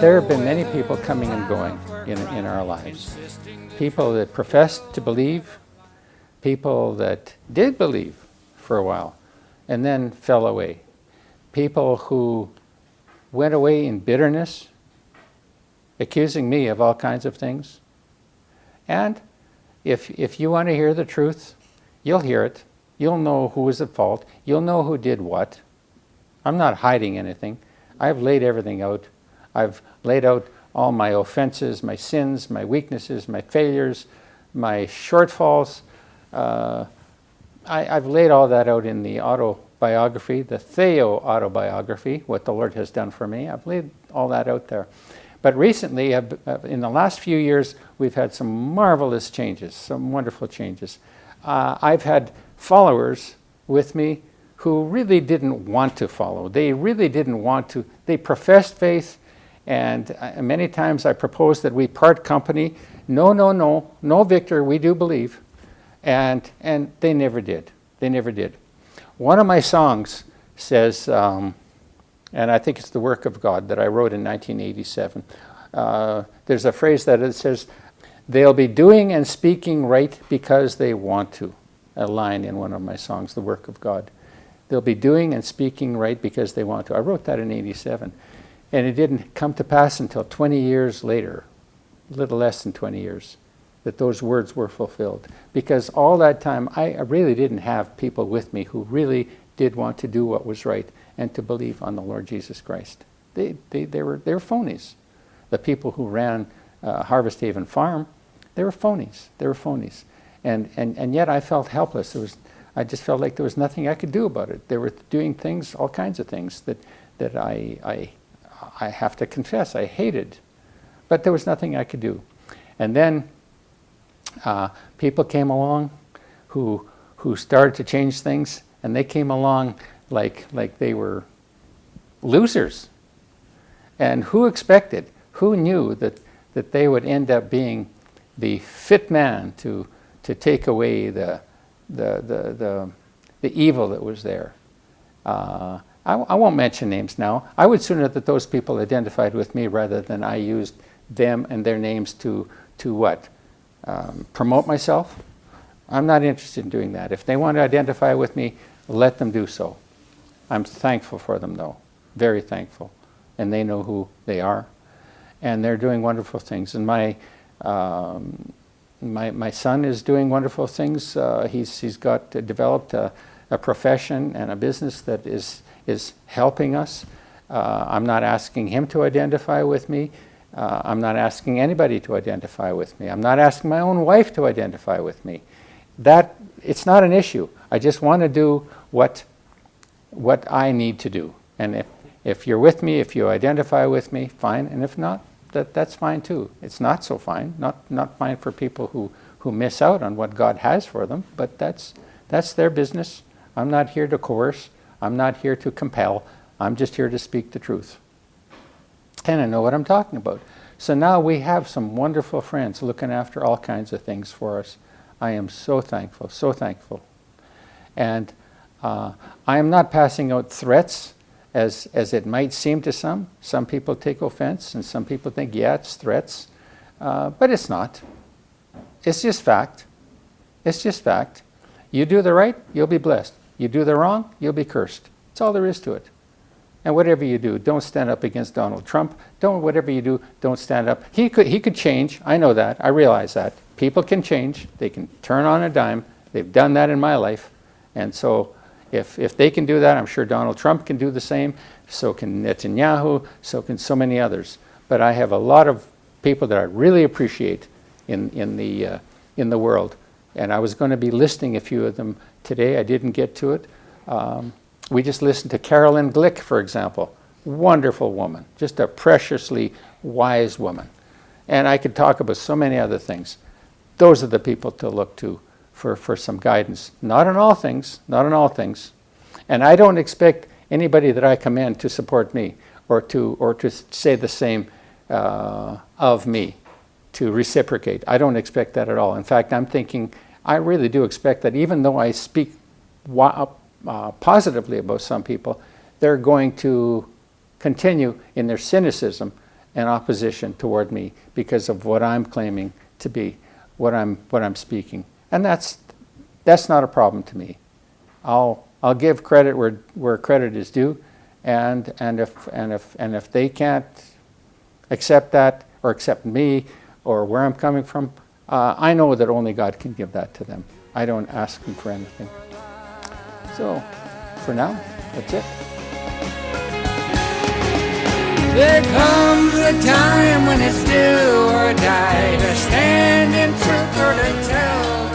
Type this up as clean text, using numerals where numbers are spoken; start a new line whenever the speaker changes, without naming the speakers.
There have been many people coming and going in our lives. People that professed to believe, people that did believe for a while and then fell away. People who went away in bitterness, accusing me of all kinds of things. And if you want to hear the truth, you'll hear it. You'll know who was at fault. You'll know who did what. I'm not hiding anything. I've laid everything out. I've laid out all my offenses, my sins, my weaknesses, my failures, my shortfalls. I've laid all that out in the autobiography, the Theo autobiography, what the Lord has done for me. I've laid all that out there. But recently, in the last few years, we've had some marvelous changes, some wonderful changes. I've had followers with me who really didn't want to follow. They really didn't want to. They professed faith, and many times I proposed that we part company. No, Victor, we do believe. And they never did. They never did. One of my songs says, and I think it's the work of God that I wrote in 1987. There's a phrase that it says, they'll be doing and speaking right because they want to. A line in one of my songs, The Work of God. They'll be doing and speaking right because they want to. I wrote that in 87. And it didn't come to pass until 20 years later, a little less than 20 years, that those words were fulfilled. Because all that time, I really didn't have people with me who really did want to do what was right and to believe on the Lord Jesus Christ. They were phonies. The people who ran Harvest Haven Farm, they were phonies. They were phonies. And yet I felt helpless. I just felt like there was nothing I could do about it. They were doing things, all kinds of things that I have to confess I hated. But there was nothing I could do. And then people came along who started to change things, and they came along like they were losers. And who expected, who knew that they would end up being the fit man to take away the evil that was there? I won't mention names now. I would sooner that those people identified with me rather than I used them and their names to what? Promote myself? I'm not interested in doing that. If they want to identify with me, let them do so. I'm thankful for them, though. Very thankful. And they know who they are. And they're doing wonderful things. And my son is doing wonderful things. He's developed a profession and a business that is helping us. I'm not asking him to identify with me. I'm not asking anybody to identify with me. I'm not asking my own wife to identify with me. It's not an issue. I just want to do what I need to do. And if you're with me, if you identify with me, fine. And if not, that's fine too. It's not so fine. Not fine for people who miss out on what God has for them. But that's their business. I'm not here to coerce. I'm not here to compel. I'm just here to speak the truth. And I know what I'm talking about. So now we have some wonderful friends looking after all kinds of things for us. I am so thankful, so thankful. And I am not passing out threats as it might seem to some. Some people take offense and some people think, yeah, it's threats. But it's not. It's just fact. It's just fact. You do the right, you'll be blessed. You do the wrong, you'll be cursed. That's all there is to it. And whatever you do, don't stand up against Donald Trump. Whatever you do, don't stand up. He could change. I know that. I realize that. People can change. They can turn on a dime. They've done that in my life. And so if they can do that, I'm sure Donald Trump can do the same. So can Netanyahu. So can so many others. But I have a lot of people that I really appreciate in the world. And I was going to be listing a few of them today. I didn't get to it. We just listened to Carolyn Glick, for example. Wonderful woman, just a preciously wise woman. And I could talk about so many other things. Those are the people to look to for some guidance. Not on all things, not on all things. And I don't expect anybody that I commend to support me or to say the same of me, to reciprocate. I don't expect that at all. In fact, I'm thinking, I really do expect that even though I speak positively about some people, they're going to continue in their cynicism and opposition toward me because of what I'm claiming to be, what I'm speaking. And that's not a problem to me. I'll give credit where credit is due, and if they can't accept that or accept me or where I'm coming from, I know that only God can give that to them. I don't ask them for anything. So, for now, that's it.
There comes a time when it's do or die, to stand in truth or to tell